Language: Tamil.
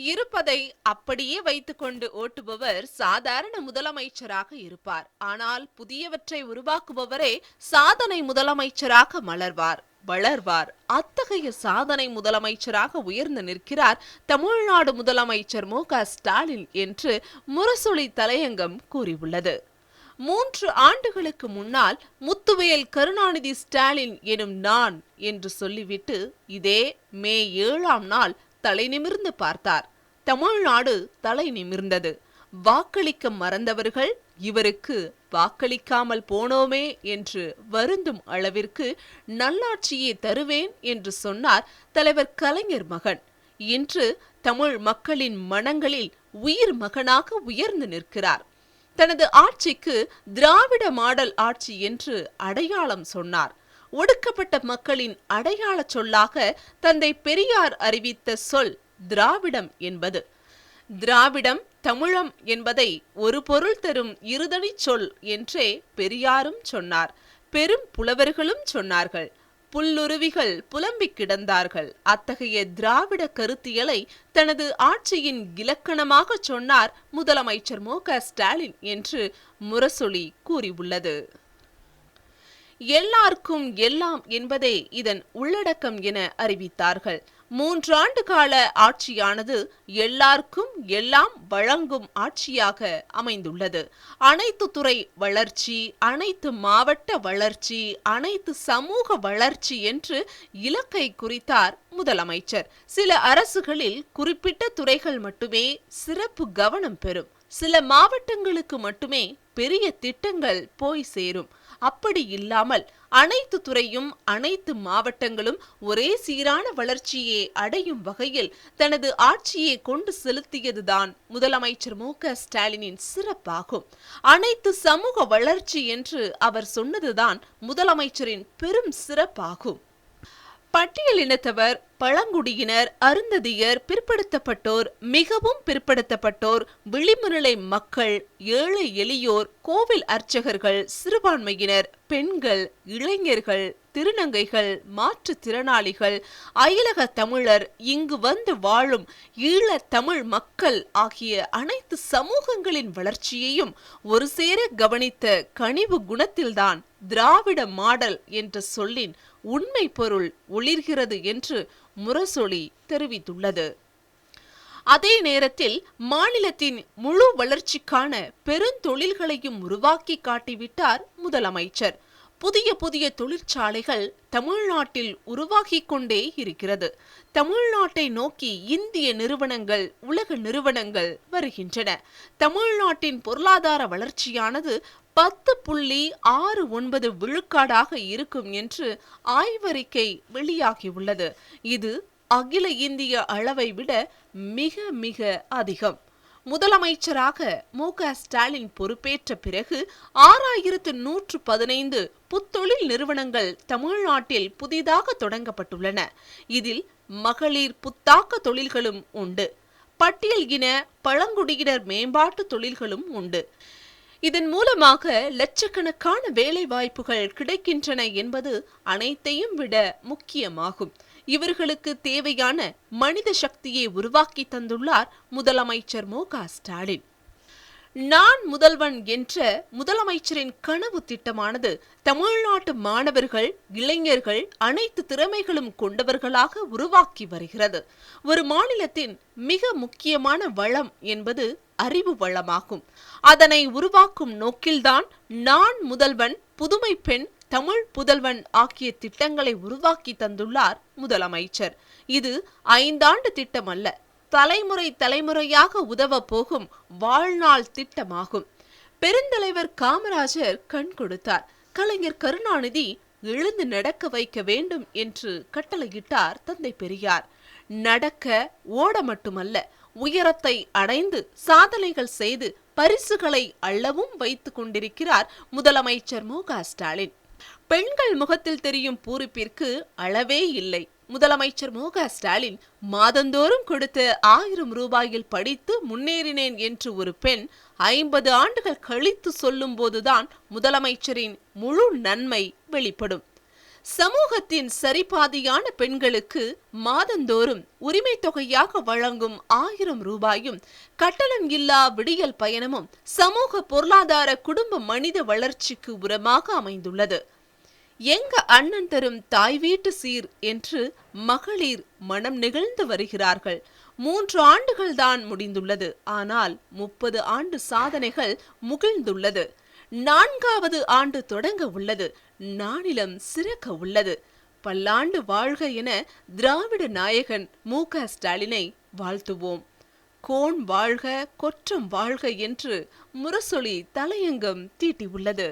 இருப்பதை அப்படியே வைத்துக்கொண்டு ஓட்டுபவர் சாதாரண முதலமைச்சராக இருப்பார். ஆனால் புதியவற்றை உருவாக்குபவரே சாதனை முதலமைச்சராக வளர்வார். அத்தகைய சாதனை முதலமைச்சராக உயர்ந்து நிற்கிறார் தமிழ்நாடு முதலமைச்சர் மு.க.ஸ்டாலின் என்று முரசொலி தலையங்கம் கூறியுள்ளது. 3 ஆண்டுகளுக்கு முன்னால் முத்துவேல் கருணாநிதி ஸ்டாலின் எனும் நான் என்று சொல்லிவிட்டு இதே மே 7ஆம் நாள் தலை நிமிர்ந்து பார்த்தார். தமிழ்நாடு தலை நிமிர்ந்தது. வாக்களிக்க மறந்தவர்கள் இவருக்கு வாக்களிக்காமல் போனோமே என்று வருந்தும் அளவிற்கு நல்லாட்சியே தருவேன் என்று சொன்னார் தலைவர் கலைஞர் மகன். இன்று தமிழ் மக்களின் மனங்களில் உயிர் மகனாக உயர்ந்து நிற்கிறார். தனது ஆட்சிக்கு திராவிட மாடல் ஆட்சி என்று அடையாளம் சொன்னார். ஒடுக்கப்பட்ட மக்களின் அடையாள சொல்லாக தந்தை பெரியார் அறிவித்த சொல் திராவிடம் என்பது. திராவிடம் தமிழம் என்பதை ஒரு பொருள் தரும் இருதனி சொல் என்றே பெரியாரும் சொன்னார். பெரும் புலவர்களும் சொன்னார்கள். புல்லுருவிகள் புலம்பிக் கிடந்தார்கள். அத்தகைய திராவிட கருத்தியலை தனது ஆட்சியின் இலக்கணமாக சொன்னார் முதலமைச்சர் மு.க.ஸ்டாலின் என்று முரசொலி கூறியுள்ளது. எல்லாருக்கும் எல்லாம் என்பதே இதன் உள்ளடக்கம் என அறிவித்தார்கள். 3 ஆண்டு கால ஆட்சியானது எல்லாருக்கும் எல்லாம் வழங்கும் ஆட்சியாக அமைந்துள்ளது. அனைத்து துறை வளர்ச்சி, அனைத்து மாவட்ட வளர்ச்சி, அனைத்து சமூக வளர்ச்சி என்று இலக்கை குறித்தார் முதலமைச்சர். சில அரசுகளில் குறிப்பிட்ட துறைகள் மட்டுமே சிறப்பு கவனம் பெறும். சில மாவட்டங்களுக்கு மட்டுமே பெரிய திட்டங்கள் போய் சேரும். அப்படி இல்லாமல் அனைத்து துறையும் அனைத்து மாவட்டங்களும் ஒரே சீரான வளர்ச்சியை அடையும் வகையில் தனது ஆட்சியை கொண்டு செலுத்தியதுதான் முதலமைச்சர் மு.க.ஸ்டாலினின் சிறப்பாகும். அனைத்து சமூக வளர்ச்சி என்று அவர் சொன்னதுதான் முதலமைச்சரின் பெரும் சிறப்பாகும். பட்டியலினத்தவர், பழங்குடியினர், அருந்ததியர், பிற்படுத்தப்பட்டோர், மிகவும் பிற்படுத்தப்பட்டோர், விளிம்புநிலை மக்கள், ஏழை எளியோர், கோவில் அர்ச்சகர்கள், சிறுபான்மையினர், பெண்கள், இளைஞர்கள், திருநங்கைகள், மாற்றுத்திறனாளிகள், அயலக தமிழர், இங்கு வந்து வாழும் ஈழத் தமிழ் மக்கள் ஆகிய அனைத்து சமூகங்களின் வளர்ச்சியையும் ஒரு சேர கவனித்த கனிவு குணத்தில்தான் திராவிட மாடல் என்ற சொல்லின் உண்மை பொருள் ஒளிர்கிறது என்று முரசொலி தெரிவித்துள்ளது. அதே நேரத்தில் மாநிலத்தின் முழு வளர்ச்சிக்கான பெருந்தொழில்களையும் உருவாக்கி காட்டிவிட்டார் முதலமைச்சர். புதிய தொழிற்சாலைகள் தமிழ்நாட்டில் உருவாகிக் கொண்டே இருக்கிறது. தமிழ்நாட்டை நோக்கி இந்திய நிறுவனங்கள், உலக நிறுவனங்கள் வருகின்றன. தமிழ்நாட்டின் பொருளாதார வளர்ச்சியானது 10.69 விழுக்காடாக இருக்கும் என்று ஆய்வறிக்கை வெளியாகியுள்ளது. இது அகில இந்திய அளவை விட மிக மிக அதிகம். முதலமைச்சராக மு.க.ஸ்டாலின் பொறுப்பேற்ற பிறகு 6115 புத்தொழில் நிறுவனங்கள் தமிழ்நாட்டில் புதிதாக தொடங்கப்பட்டுள்ளன. இதில் மகளிர் புத்தாக்க தொழில்களும் உண்டு. பட்டியல் இன பழங்குடியினர் மேம்பாட்டு தொழில்களும் உண்டு. இதன் மூலமாக லட்சக்கணக்கான வேலை வாய்ப்புகள் கிடைக்கின்றன என்பது அனைத்தையும் விட முக்கியமாகும். இவர்களுக்கு தேவையான மனித சக்தியை உருவாக்கி தந்துள்ளார் முதலமைச்சர் மு.க.ஸ்டாலின். நான் முதல்வன் என்ற முதலமைச்சரின் கனவு திட்டமானது தமிழ்நாட்டு மாணவர்கள், இளைஞர்கள் அனைத்து திறமைகளும் கொண்டவர்களாக உருவாக்கி வருகிறது. ஒரு மாநிலத்தின் மிக முக்கியமான வளம் என்பது அறிவு வளமாகும். அதனை உருவாக்கும் நோக்கில்தான் நான் முதல்வன், புதுமை பெண், தமிழ் புதல்வன் ஆகிய திட்டங்களை உருவாக்கி தந்துள்ளார் முதலமைச்சர். இது 5 ஆண்டு திட்டம் அல்ல, தலைமுறையாக உதவ போகும் வாழ்நாள் திட்டமாகும். பெருந்தலைவர் காமராஜர் கண் கொடுத்தார். கலைஞர் கருணாநிதி எழுந்து நடக்க வைக்க வேண்டும் என்று கட்டளையிட்டார் தந்தை பெரியார். நடக்க, ஓட மட்டுமல்ல, உயரத்தை அடைந்து சாதனைகள் செய்து பரிசுகளை அள்ளவும் வைத்துக் கொண்டிருக்கிறார் முதலமைச்சர் மு.க.ஸ்டாலின். பெண்கள் முகத்தில் தெரியும் பூரிப்பிற்கு அளவே இல்லை. முதலமைச்சர் மு.க.ஸ்டாலின் மாதந்தோறும் கொடுத்த 1000 ரூபாயில் படித்து முன்னேறினேன் என்று ஒரு பெண் 50 ஆண்டுகள் கழித்து சொல்லும் போதுதான் முதலமைச்சரின் முழு நன்மை வெளிப்படும். சமூகத்தின் சரிபாதியான பெண்களுக்கு மாதந்தோறும் உரிமை தொகையாக வழங்கும் 1000 ரூபாயும் கட்டணம் இல்லா விடியல் பயணமும் சமூக பொருளாதார குடும்ப மனித வளர்ச்சிக்கு உரமாக அமைந்துள்ளது. எங்க அண்ணன் தரும் தாய் வீட்டு சீர் என்று மகளிர் மனம் நெகிழ்ந்து வருகிறார்கள். 3 ஆண்டுகள் தான் முடிந்துள்ளது. ஆனால் 30 ஆண்டு சாதனைகள் முகிழ்ந்துள்ளது. 4வது ஆண்டு தொடங்க உள்ளது. நானிலம் சிறக்க உள்ளது. பல்லாண்டு வாழ்க என திராவிட நாயகன் மு.க. ஸ்டாலினை வாழ்த்துவோம். கோன் வாழ்க, கொற்றம் வாழ்க என்று முரசொலி தலையங்கம் தீட்டியுள்ளது.